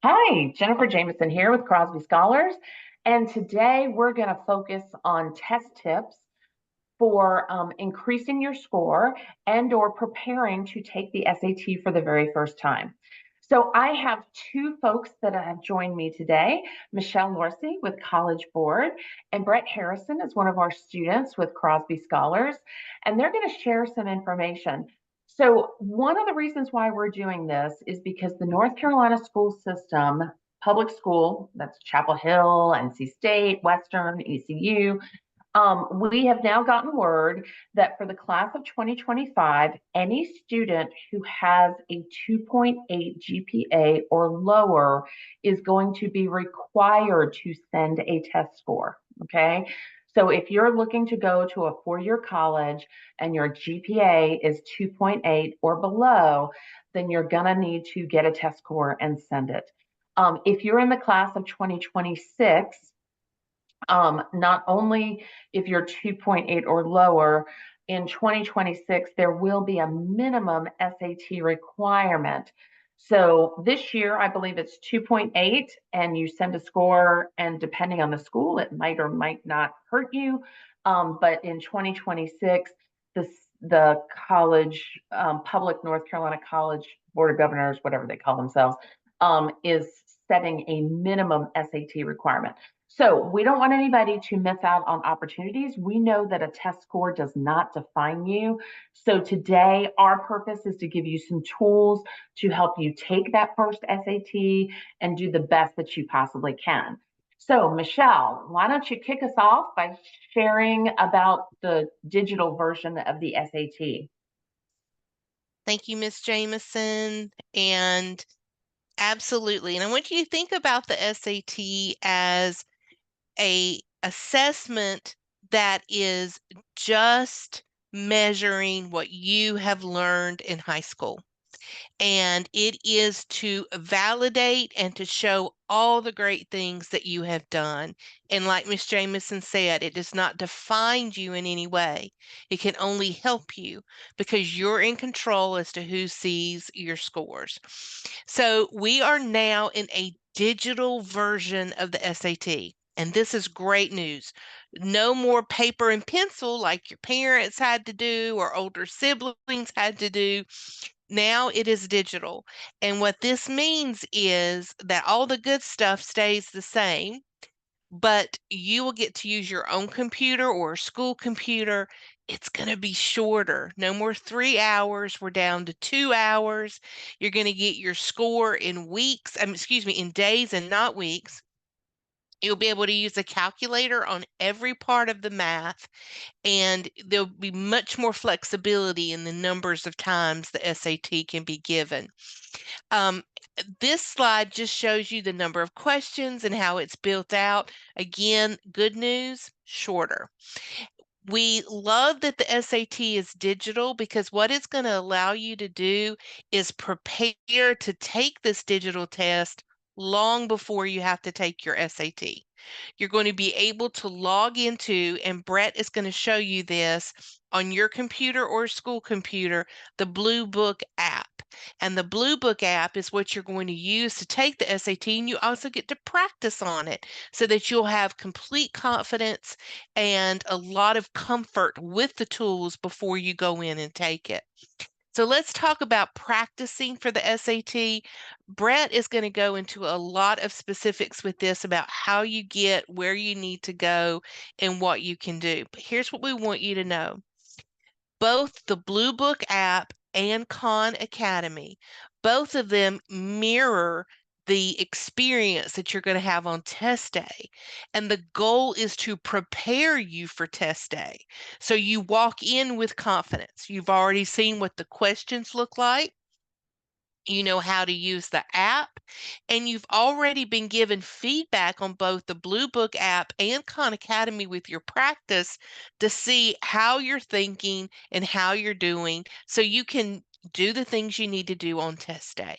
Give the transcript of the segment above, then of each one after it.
Hi, Jenniffer Jamison here with Crosby Scholars. And today we're going to focus on test tips for increasing your score and or preparing to take the SAT for the very first time. So I have two folks that have joined me today, Michelle Lourcey with College Board, and Brett Harrison is one of our students with Crosby Scholars, and they're going to share some information. So one of the reasons why we're doing this is because the North Carolina school system, public school, that's Chapel Hill, NC State, Western, ECU, we have now gotten word that for the class of 2025, any student who has a 2.8 GPA or lower is going to be required to send a test score. Okay. So if you're looking to go to a four-year college and your GPA is 2.8 or below, then you're going to need to get a test score and send it. If you're in the class of 2026, not only if you're 2.8 or lower, in 2026, there will be a minimum SAT requirement. So this year, I believe it's 2.8, and you send a score, and depending on the school, it might or might not hurt you. But in 2026, the college, public North Carolina College Board of Governors, whatever they call themselves, is setting a minimum SAT requirement. So we don't want anybody to miss out on opportunities. We know that a test score does not define you. So today, our purpose is to give you some tools to help you take that first SAT and do the best that you possibly can. So Michelle, why don't you kick us off by sharing about the digital version of the SAT? Thank you, Miss Jamison. And absolutely. And I want you to think about the SAT as a assessment that is just measuring what you have learned in high school. And it is to validate and to show all the great things that you have done. And like Miss Jamison said, it does not define you in any way. It can only help you because you're in control as to who sees your scores. So we are now in a digital version of the SAT. And this is great news. No more paper and pencil like your parents had to do or older siblings had to do. Now it is digital. And what this means is that all the good stuff stays the same, but you will get to use your own computer or a school computer. It's going to be shorter. No more 3 hours. We're down to 2 hours. You're going to get your score in weeks, excuse me, in days and not weeks. You'll be able to use a calculator on every part of the math, and there'll be much more flexibility in the numbers of times the SAT can be given. Um, this slide just shows you the number of questions and how it's built out. Again, good news, shorter. We love that the SAT is digital because what it's going to allow you to do is prepare to take this digital test long before you have to take your SAT. You're going to be able to log into, and Brett is going to show you this on your computer or school computer, the Bluebook app. And the Bluebook app is what you're going to use to take the SAT, and you also get to practice on it so that you'll have complete confidence and a lot of comfort with the tools before you go in and take it. So let's talk about practicing for the SAT. Brett is going to go into a lot of specifics with this about how you get where you need to go and what you can do. But here's what we want you to know. Both the Bluebook app and Khan Academy, both of them mirror the experience that you're going to have on test day. And the goal is to prepare you for test day. So you walk in with confidence. You've already seen what the questions look like. You know how to use the app, and you've already been given feedback on both the Bluebook app and Khan Academy with your practice to see how you're thinking and how you're doing so you can Do the things you need to do on test day.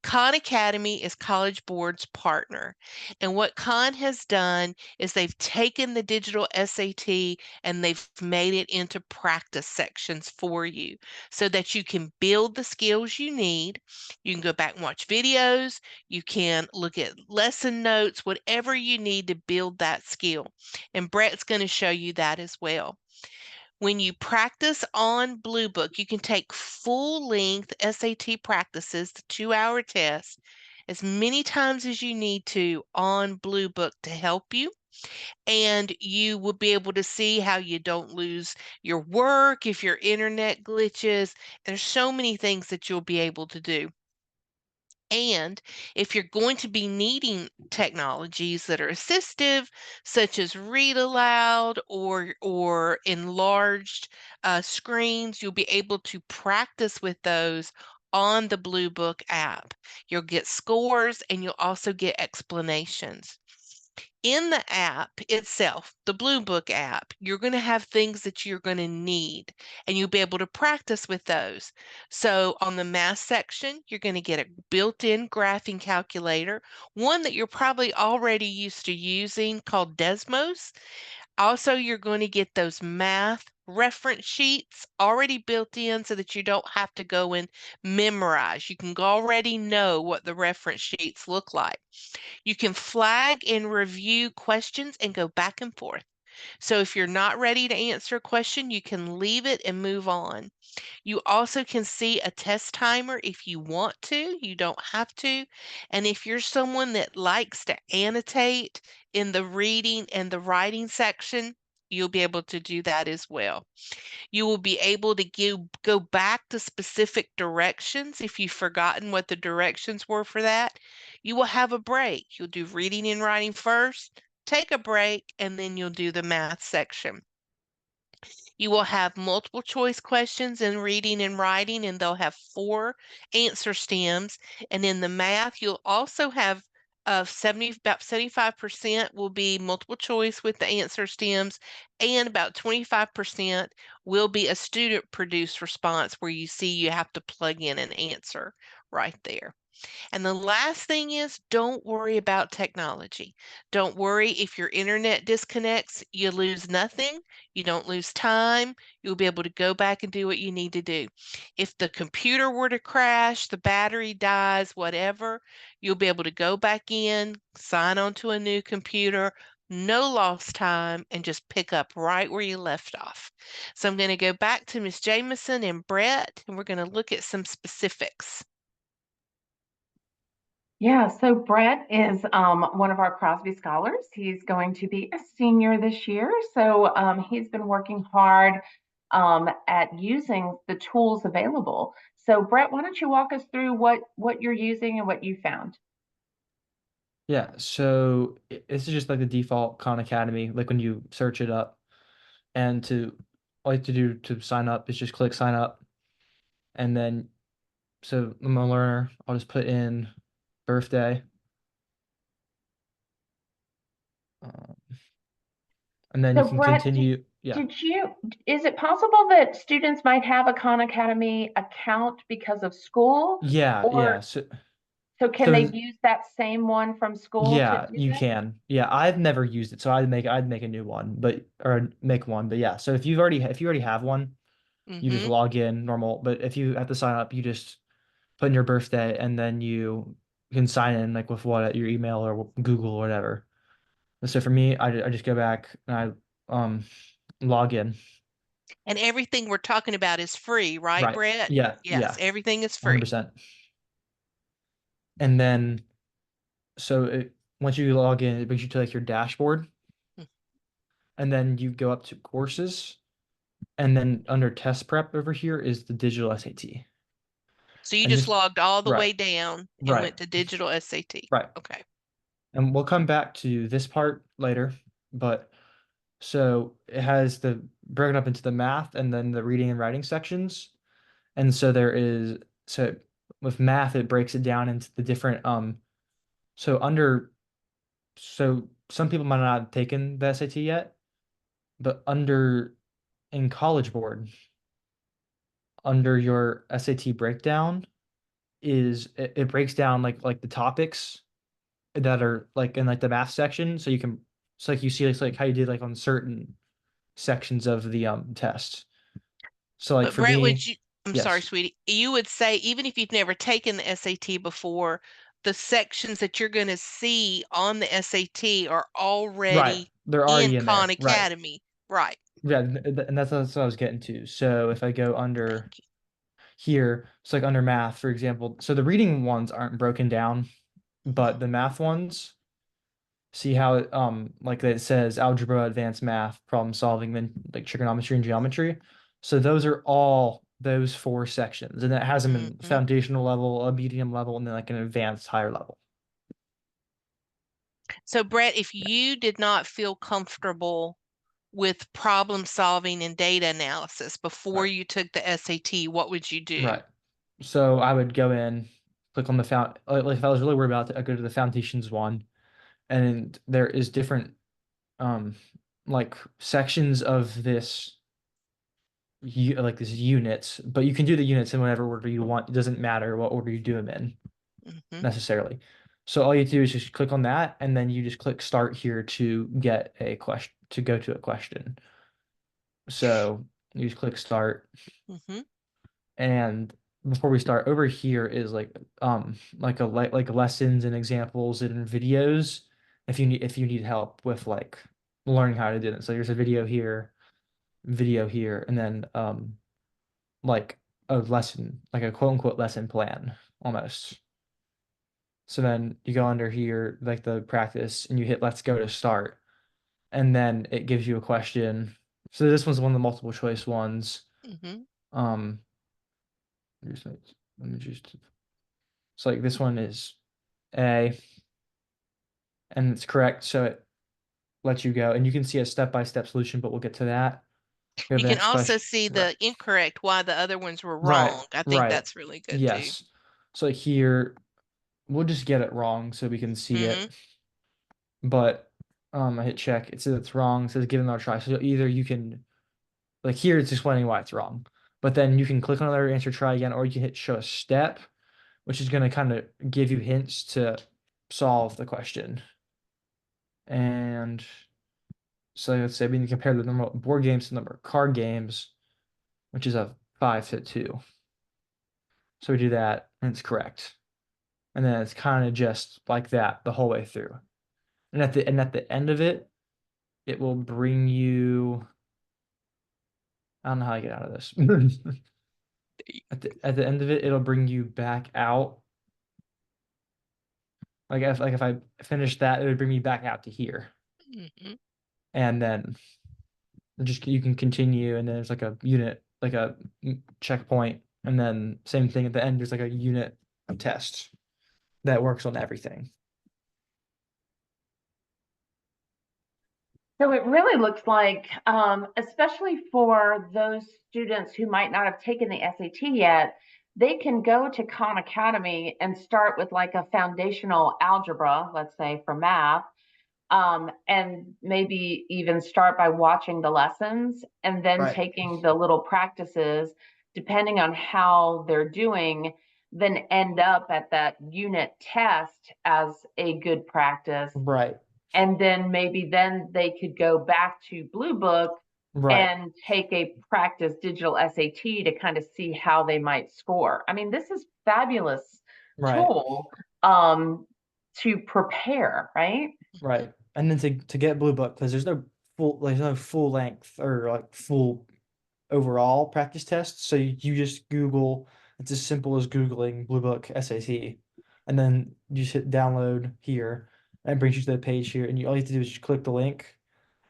Khan Academy is College Board's partner. And what Khan has done is they've taken the digital SAT and they've made it into practice sections for you so that you can build the skills you need. You can go back and watch videos. You can look at lesson notes, whatever you need to build that skill. And Brett's going to show you that as well. When you practice on Bluebook, you can take full-length SAT practices, the 2-hour test, as many times as you need to on Bluebook to help you. And you will be able to see how you don't lose your work if your internet glitches. There's so many things that you'll be able to do. And if you're going to be needing technologies that are assistive, such as read aloud or enlarged screens, you'll be able to practice with those on the Bluebook app. You'll get scores and you'll also get explanations. In the app itself, the Bluebook app, you're going to have things that you're going to need, and you'll be able to practice with those. So on the math section, you're going to get a built-in graphing calculator, one that you're probably already used to using called Desmos. Also, you're going to get those math reference sheets already built in so that you don't have to go and memorize. You can already know what the reference sheets look like. You can flag and review questions and go back and forth. So if you're not ready to answer a question, you can leave it and move on. You also can see a test timer if you want to. You don't have to. And if you're someone that likes to annotate in the reading and the writing section, you'll be able to do that as well. You will be able to go back to specific directions if you've forgotten what the directions were for that. You will have a break. You'll do reading and writing first, take a break, and then you'll do the math section. You will have multiple choice questions in reading and writing, and they'll have 4 answer stems. And in the math, you'll also have about 75% will be multiple choice with the answer stems, and about 25% will be a student produced response where you see you have to plug in an answer right there. And the last thing is, don't worry about technology. Don't worry if your internet disconnects, you lose nothing. You don't lose time. You'll be able to go back and do what you need to do. If the computer were to crash, the battery dies, whatever, you'll be able to go back in, sign on to a new computer, no lost time, and just pick up right where you left off. So I'm going to go back to Miss Jamison and Brett, and we're going to look at some specifics. Yeah, so Brett is one of our Crosby scholars. He's going to be a senior this year. So he's been working hard at using the tools available. So Brett, why don't you walk us through what you're using and what you found? Yeah, so this is just like the default Khan Academy, like when you search it up, and to all you have to do to sign up is just click sign up, and then so I'm a learner. I'll just put in birthday, uh, and then you So can Brett, continue. Yeah, is it possible that students might have a Khan Academy account because of school? yeah, Or yeah. So so can they so use that same one from school to yeah, do you this? can. Yeah, I've never used it, so I'd make a new one, but or make one. But yeah, so if you already have one, you just Mm-hmm. log in normal. But if you have to sign up, you just put in your birthday and then you can sign in like with what your email or Google or whatever. And so for me, I just go back and I log in. And everything we're talking about is free, right, Right. Brett? Yeah, Yes, yeah, everything is free. 100%. And then so once you log in, it brings you to like your dashboard, Mm. and then you go up to courses, and then under test prep over here is the digital SAT. So you And just this logged all the right, way down and right, went to digital SAT. right. Okay. And we'll come back to this part later, but so it has the broken up into the math and then the reading and writing sections. And so there is so with math it breaks it down into the different so under so some people might not have taken the SAT yet, but under in College Board, under your SAT breakdown is it breaks down like the topics that are like in like the math section, so you can it's like you see it's like how you did like on certain sections of the test. So like But for Brett, me, I'm sorry, yes, sweetie, you would say even if you've never taken the SAT before, the sections that you're going to see on the SAT are right, already they're in already in Khan there, right? Academy. Right. Yeah, and that's what I was getting to. So if I go under Thank you. here, it's like under math, for example. So the reading ones aren't broken down, but the math ones, see how it like it says algebra, advanced math, problem solving, then like trigonometry and geometry. So those are all those four sections, and it has them in Mm-hmm. foundational level, a medium level, and then like an advanced higher level. So, Brett, if you did not feel comfortable with problem solving and data analysis before Right. you took the SAT, what would you do? Right. So I would go in, click on the like if I was really worried about it, I go to the foundations one, and there is different um like sections of this you like this units, but you can do the units in whatever order you want. It doesn't matter what order you do them in Mm-hmm. necessarily. So all you do is just click on that, and then you just click start here to get a question to go to a question. So you just click start, Mm-hmm. and before we start, over here is like like lessons and examples and videos if you need help with like learning how to do it. So there's a video here, and then like a lesson, like a quote unquote lesson plan almost. So then you go under here, like the practice, and you hit let's go to start. And then it gives you a question. So this one's one of the multiple choice ones. Mm-hmm. Um, let me just, so like this one is A, and it's correct. So it lets you go. And you can see a step-by-step solution, but we'll get to that. We have You the can next also question. see Right. the incorrect why the other ones were Right. wrong. I think Right. that's really good too. Yes. So like here, we'll just get it wrong so we can see Mm-hmm. it. But I hit check. It says it's wrong. It says give it another try. So either you can like here it's explaining why it's wrong. But then you can click on another answer, try again, or you can hit show a step, which is going to kind of give you hints to solve the question. And so let's say we can compare the number of board games to the number of card games, which is a 5 to 2. So we do that, and it's correct. And then it's kind of just like that the whole way through. And at the end of it, it will bring you. I don't know how I get out of this. At the end of it, it'll bring you back out. Like if I finish that, it would bring me back out to here, Mm-hmm. and then just you can continue, and then there's like a unit, like a checkpoint, and then same thing at the end. There's like a unit of test that works on everything. So it really looks like, especially for those students who might not have taken the SAT yet, they can go to Khan Academy and start with like a foundational algebra, let's say for math, and maybe even start by watching the lessons and then Right. taking the little practices, depending on how they're doing, then end up at that unit test as a good practice. Right. And then maybe then they could go back to Bluebook Right. and take a practice digital SAT to kind of see how they might score. I mean, this is fabulous Right. tool um, to prepare, right? Right. And then to get Blue Book, because there's no full length or like full overall practice test. So you just Google, it's as simple as Googling Blue Book SAT. And then you just hit download here, and it brings you to the page here. And all you have to do is just click the link,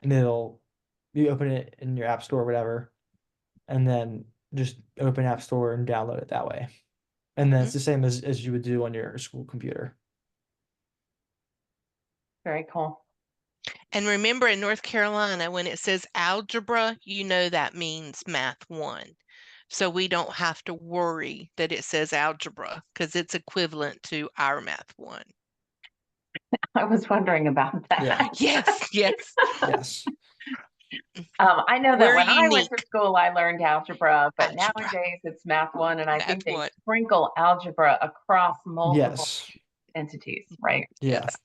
and you open it in your app store or whatever, and then just open App Store and download it that way. And then Mm-hmm. it's the same as you would do on your school computer. Very cool. And remember in North Carolina, when it says algebra, you know that means math 1. So we don't have to worry that it says algebra because it's equivalent to our math 1. I was wondering about Yeah. that. Yes, yes. Yes. I know that We're when I went to unique. school, I learned algebra, but Algebra. nowadays it's Math 1, and I think Math they one. sprinkle algebra across multiple Yes. entities, right? Yeah. Yes.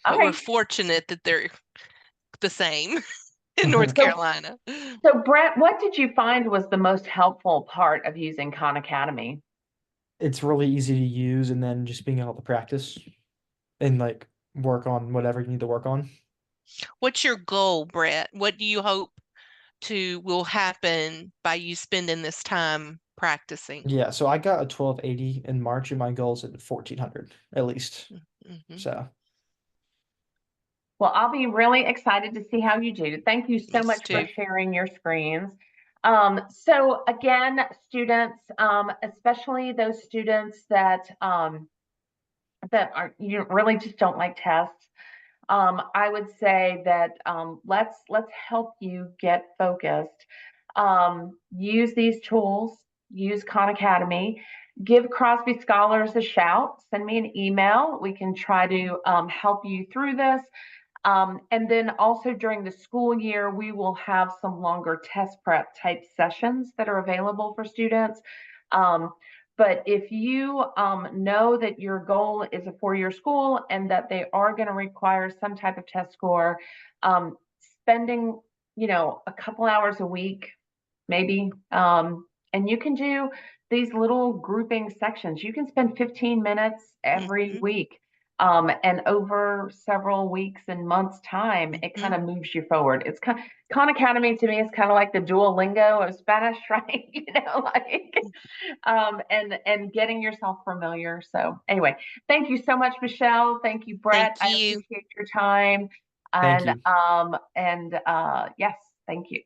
All But we're right. fortunate that they're the same in North Carolina. So Brett, what did you find was the most helpful part of using Khan Academy? It's really easy to use, and then just being able to practice and like work on whatever you need to work on. What's your goal, Brett? What do you hope will happen by you spending this time practicing? Yeah, so I got a 1280 in March, and my goal's at 1400 at least. Mm-hmm. So Well, I'll be really excited to see how you do. Thank you so Us much for too. sharing your screens. So again, students, especially those students that are really just don't like tests, I would say that let's help you get focused. Use these tools. Use Khan Academy. Give Crosby Scholars a shout. Send me an email. We can try to help you through this. And then also during the school year, we will have some longer test prep type sessions that are available for students. Um, but if you know that your goal is a 4-year school and that they are going to require some type of test score, spending, a couple hours a week, maybe, and you can do these little grouping sections. You can spend 15 minutes every Mm-hmm. week. And over several weeks and months time, it kind of moves you forward. It's Khan Academy to me is kind of like the Duolingo of Spanish, right? And getting yourself familiar. So anyway, thank you so much, Michelle. Thank you, Thank Brett. I you. appreciate your time. thank And you. yes, thank you.